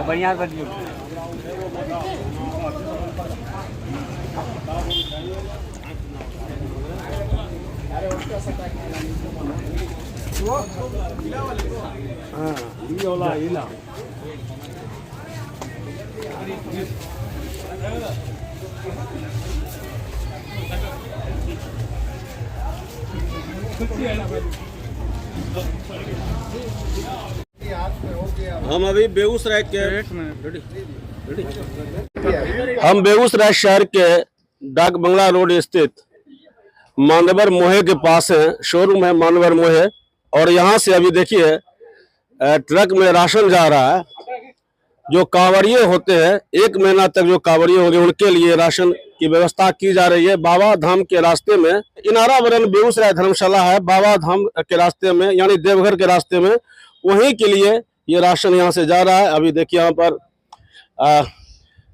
बढ़िया बनिए। हम अभी बेगूसराय के हम बेगूसराय शहर के डाक बंगला रोड स्थित मानवर मोहे के पास है, शोरूम है मानवर मोहे। और यहाँ से अभी देखिए ट्रक में राशन जा रहा है। जो कांवड़िए होते हैं, 1 महीना तक जो कांवड़िए होंगे उनके लिए राशन की व्यवस्था की जा रही है। बाबा धाम के रास्ते में इनारा वरण बेगूसराय धर्मशाला है, बाबा धाम के रास्ते में यानी देवघर के रास्ते में, वहीं के लिए ये राशन यहाँ से जा रहा है। अभी देखिए यहाँ पर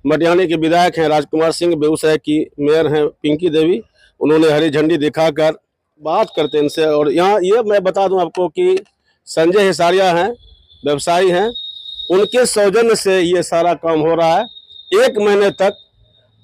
मटियानी के विधायक हैं राजकुमार सिंह, बेगूसराय की मेयर हैं पिंकी देवी, उन्होंने हरी झंडी दिखाकर बात करते हैं इनसे। और यहाँ ये मैं बता दूं आपको कि संजय हिसारिया हैं, व्यवसायी हैं, उनके सौजन्य से ये सारा काम हो रहा है। 1 महीने तक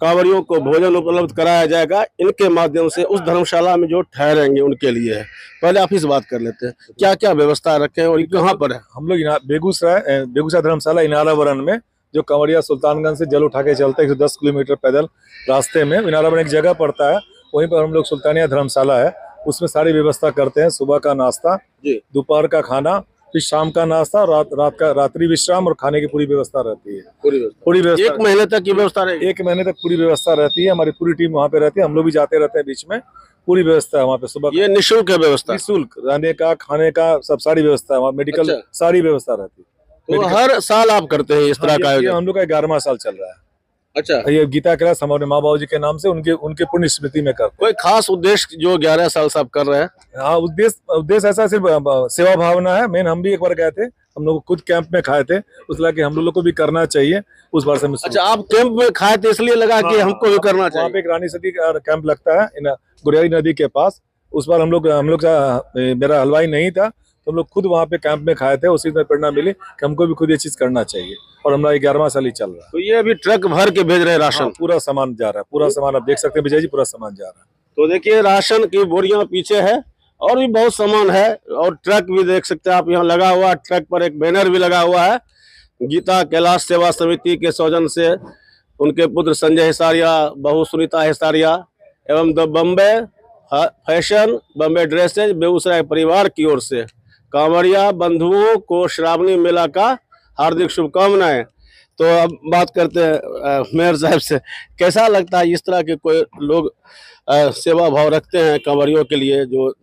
कांवड़ियों को भोजन उपलब्ध कराया जाएगा इनके माध्यम से, उस धर्मशाला में जो ठहरेंगे उनके लिए है। पहले आप इस बात कर लेते हैं, क्या क्या व्यवस्था रखे हैं और कहाँ पर है? हम लोग बेगूसराय धर्मशाला इनारावरण में, जो कांवड़िया सुल्तानगंज से जल उठा के चलते हैं 110 किलोमीटर पैदल रास्ते में इनारावरण एक जगह पड़ता है, वहीं पर हम लोग सुल्तानिया धर्मशाला है, उसमें सारी व्यवस्था करते हैं। सुबह का नाश्ता, दोपहर का खाना, फिर शाम का नाश्ता, रात्रि विश्राम और खाने की पूरी व्यवस्था रहती है। पूरी व्यवस्था 1 महीने तक की व्यवस्था रहेगी? 1 महीने तक पूरी व्यवस्था रहती है। हमारी पूरी टीम वहाँ पे रहती है, हम लोग भी जाते रहते हैं बीच में। पूरी व्यवस्था है वहाँ पे। सुबह ये निःशुल्क है व्यवस्था? निःशुल्क रहने का, खाने का, सब सारी व्यवस्था है वहाँ। मेडिकल सारी व्यवस्था रहती है। तो हर साल आप करते हैं इस तरह का आयोजन? हम लोग का 11वां साल चल रहा है। अच्छा, ये गीता क्लास हमारे माँ बाबू जी के नाम से उनके पुण्य स्मृति में करते। कोई खास उद्देश्य जो 11 साल से आप कर रहे हैं? हाँ, उद्देश्य ऐसा सिर्फ सेवा भावना है। मेन हम भी एक बार गए थे, हम लोग खुद कैंप में खाए थे, उस लगा कि हम लोग को भी करना चाहिए उस बार से। अच्छा, आप कैंप में खाए थे इसलिए लगा कि हमको भी करना चाहिए? वहाँ पे एक रानी सती का कैंप लगता है गुरियाई नदी के पास। उस बार हम लोग मेरा हलवाई नहीं था, तो हम लोग खुद वहाँ पे कैंप में खाए थे। उसी में प्रेरणा मिली कि हमको भी खुद ये चीज करना चाहिए, और हमारा 11वां साल ही चल रहा है। तो ये अभी ट्रक भर के भेज रहे हैं राशन? पूरा सामान जा रहा है, पूरा सामान आप देख सकते हैं विजय जी, पूरा सामान जा रहा है। तो देखिए राशन की बोरियां पीछे है और भी बहुत सामान है, और ट्रक भी देख सकते हैं आप यहाँ लगा हुआ है। ट्रक पर एक बैनर भी लगा हुआ है। गीता कैलाश सेवा समिति के सौजन्य से उनके पुत्र संजय हिसारिया, बहू सुनीता हिसारिया एवं the Bombay fashion, Bombay dresses Begusarai परिवार की ओर से कांवड़िया बंधुओं को श्रावणी मेला का हार्दिक शुभकामनाएं। तो अब बात करते हैं मेयर साहब से, कैसा लगता है इस तरह के कोई लोग सेवा भाव रखते हैं कांवड़ियों के लिए? जो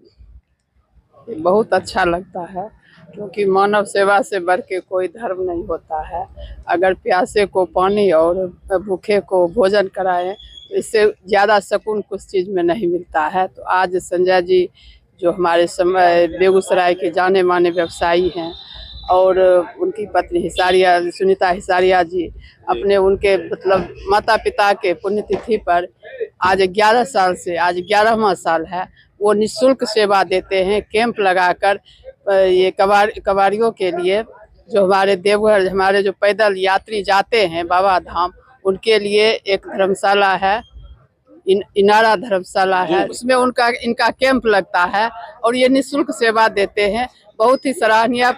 बहुत अच्छा लगता है, क्योंकि मानव सेवा से बढ़ के कोई धर्म नहीं होता है। अगर प्यासे को पानी और भूखे को भोजन कराएं तो इससे ज़्यादा सुकून कुछ चीज़ में नहीं मिलता है। तो आज संजय जी जो हमारे बेगूसराय के जाने माने व्यवसायी हैं, और उनकी पत्नी हिसारिया, सुनीता हिसारिया जी, अपने उनके मतलब माता पिता के पुण्यतिथि पर आज 11 साल से, आज 11वां साल है, वो निःशुल्क सेवा देते हैं। कैंप लगाकर ये कबाड़ियों के लिए, जो हमारे देवघर, हमारे जो पैदल यात्री जाते हैं बाबा धाम, उनके लिए एक धर्मशाला है, इनारा धर्मशाला है, उसमें इनका कैंप लगता है और ये निःशुल्क सेवा देते हैं। बहुत ही सराहनीय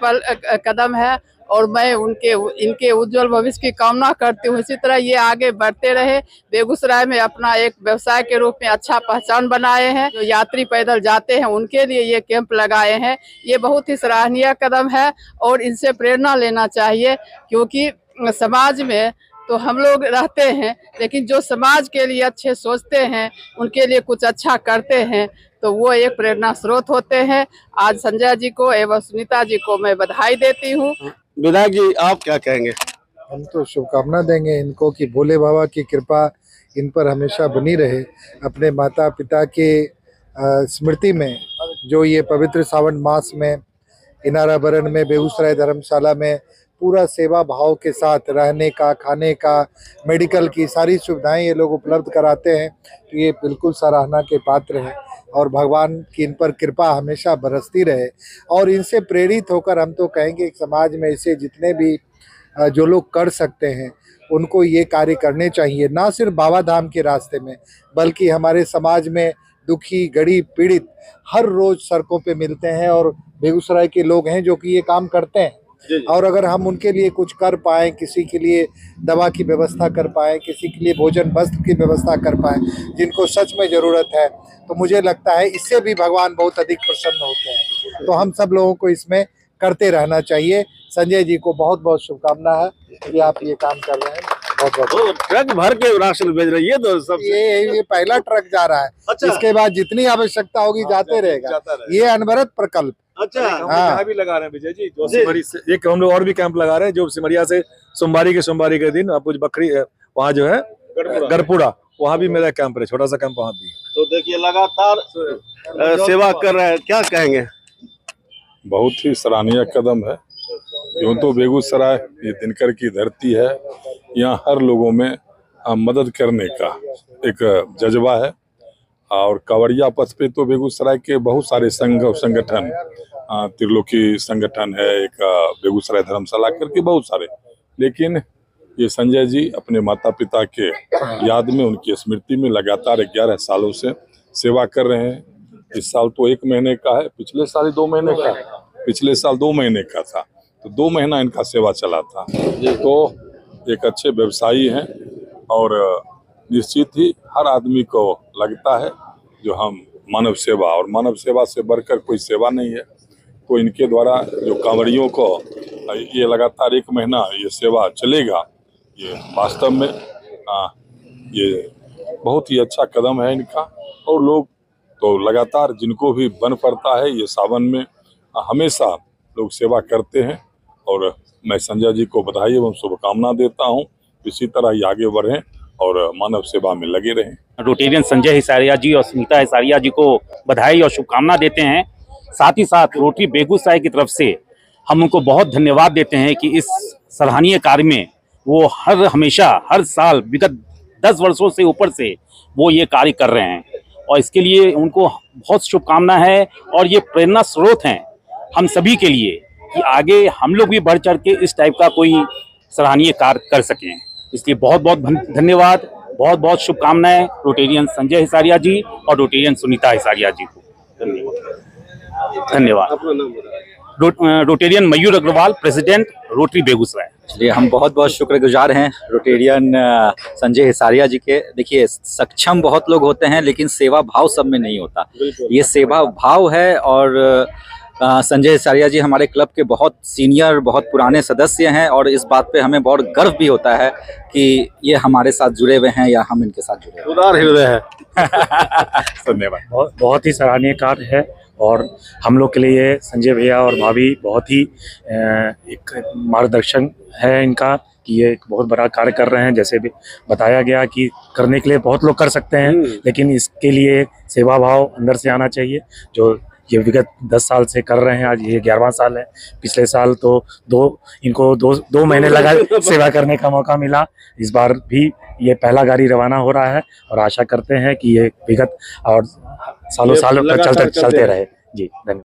कदम है, और मैं इनके उज्जवल भविष्य की कामना करती हूँ। इसी तरह ये आगे बढ़ते रहे, बेगूसराय में अपना एक व्यवसाय के रूप में अच्छा पहचान बनाए हैं। जो यात्री पैदल जाते हैं उनके लिए ये कैंप लगाए हैं, ये बहुत ही सराहनीय कदम है और इनसे प्रेरणा लेना चाहिए। क्योंकि समाज में तो हम लोग रहते हैं, लेकिन जो समाज के लिए अच्छे सोचते हैं, उनके लिए कुछ अच्छा करते हैं, तो वो एक प्रेरणा स्रोत होते हैं। आज संजय जी को एवं सुनीता जी को मैं बधाई देती हूँ। विधायक जी, आप क्या कहेंगे? हम तो शुभकामना देंगे इनको कि भोले बाबा की कृपा इन पर हमेशा बनी रहे। अपने माता पिता के स्मृति में जो ये पवित्र सावन मास में इनारावरण में बेगूसराय धर्मशाला में पूरा सेवा भाव के साथ रहने का, खाने का, मेडिकल की सारी सुविधाएं ये लोग उपलब्ध कराते हैं, तो ये बिल्कुल सराहना के पात्र है। और भगवान की इन पर कृपा हमेशा बरसती रहे। और इनसे प्रेरित होकर हम तो कहेंगे कि समाज में ऐसे जितने भी जो लोग कर सकते हैं उनको ये कार्य करने चाहिए, ना सिर्फ बाबा धाम के रास्ते में बल्कि हमारे समाज में दुखी गरीब पीड़ित हर रोज सड़कों पे मिलते हैं और बेगूसराय के लोग हैं जो कि ये काम करते हैं। और अगर हम उनके लिए कुछ कर पाएँ, किसी के लिए दवा की व्यवस्था कर पाएँ, किसी के लिए भोजन वस्त्र की व्यवस्था कर पाएँ जिनको सच में ज़रूरत है, तो मुझे लगता है इससे भी भगवान बहुत अधिक प्रसन्न होते हैं। तो हम सब लोगों को इसमें करते रहना चाहिए। संजय जी को बहुत बहुत शुभकामना है कि आप ये काम कर रहे हैं। बहुत बहुत तो ट्रक भर के राशन भेज रही है तो सब ये पहला ट्रक जा रहा है। अच्छा। इसके बाद जितनी आवश्यकता होगी जाते रहेगा। ये अनवरत प्रकल्प। अच्छा हम यहाँ भी लगा रहे हैं विजय जी, जो सिमरी से एक हम लोग और भी कैंप लगा रहे हैं, जो सिमरिया से सोमवारी के दिन आप कुछ बकरी वहाँ जो है गरपुड़ा, वहाँ भी मेरा कैंप है, छोटा सा कैंप वहाँ भी। तो देखिए लगातार सेवा कर रहे हैं, क्या कहेंगे? बहुत ही सराहनीय कदम है। यूँ तो बेगूसराय ये दिनकर की धरती है, यहाँ हर लोगों में मदद करने का एक जज्बा है। और कांवड़िया पथ पे तो बेगूसराय के बहुत सारे संघ और संगठन, त्रिलोकी संगठन है, एक बेगूसराय धर्मशाला करके बहुत सारे, लेकिन ये संजय जी अपने माता पिता के याद में, उनकी स्मृति में लगातार 11 सालों से सेवा कर रहे हैं। इस साल तो 1 महीने का है, पिछले साल 2 महीने का, पिछले साल 2 महीने का था, तो 2 महीना इनका सेवा चला था। तो एक अच्छे व्यवसायी हैं और निश्चित ही हर आदमी को लगता है जो हम मानव सेवा, और मानव सेवा से बढ़कर कोई सेवा नहीं है। तो इनके द्वारा जो कांवड़ियों को ये लगातार 1 महीना ये सेवा चलेगा, ये वास्तव में ये बहुत ही अच्छा कदम है इनका। और लोग तो लगातार जिनको भी बन पड़ता है, ये सावन में हमेशा लोग सेवा करते हैं। और मैं संजय जी को बधाई एवं शुभकामना देता हूँ, इसी तरह ही आगे बढ़ें और मानव सेवा में लगे रहें। रोटेरियन संजय हिसारिया जी और सुनीता हिसारिया जी को बधाई और शुभकामना देते हैं। साथ ही साथ रोटरी बेगूसराय की तरफ से हम उनको बहुत धन्यवाद देते हैं कि इस सराहनीय कार्य में वो हमेशा हर साल विगत 10 वर्षों से ऊपर से वो ये कार्य कर रहे हैं, और इसके लिए उनको बहुत शुभकामना है। और ये प्रेरणा स्रोत हैं हम सभी के लिए कि आगे हम लोग भी बढ़ चढ़ के इस टाइप का कोई सराहनीय कार्य कर सकें। इसलिए बहुत बहुत धन्यवाद, बहुत बहुत शुभकामनाएं रोटेरियन संजय हिसारिया जी और रोटेरियन सुनीता हिसारिया जी को। धन्यवाद। अपना नाम बताइए। रोटेरियन मयूर अग्रवाल, प्रेसिडेंट रोटरी बेगूसराय। चलिए, हम बहुत बहुत शुक्रगुजार हैं रोटेरियन संजय हिसारिया जी के। देखिए, सक्षम बहुत लोग होते हैं लेकिन सेवा भाव सब में नहीं होता। ये सेवा भाव है। और संजय हिसारिया जी हमारे क्लब के बहुत सीनियर, बहुत पुराने सदस्य हैं, और इस बात पे हमें बहुत गर्व भी होता है कि ये हमारे साथ जुड़े हुए हैं या हम इनके साथ जुड़े हुए हैं। उदार हृदय है। धन्यवाद। बहुत ही सराहनीय कार्य है, और हम लोग के लिए संजय भैया और भाभी बहुत ही एक मार्गदर्शन है इनका कि ये एक बहुत बड़ा कार्य कर रहे हैं। जैसे भी बताया गया कि करने के लिए बहुत लोग कर सकते हैं, लेकिन इसके लिए सेवा भाव अंदर से आना चाहिए, जो ये विगत 10 साल से कर रहे हैं। आज ये 11वां साल है। पिछले साल तो इनको दो महीने लगा सेवा करने का मौका मिला। इस बार भी ये पहला गाड़ी रवाना हो रहा है, और आशा करते हैं कि ये विगत और सालों साल चलते रहे। जी, धन्यवाद।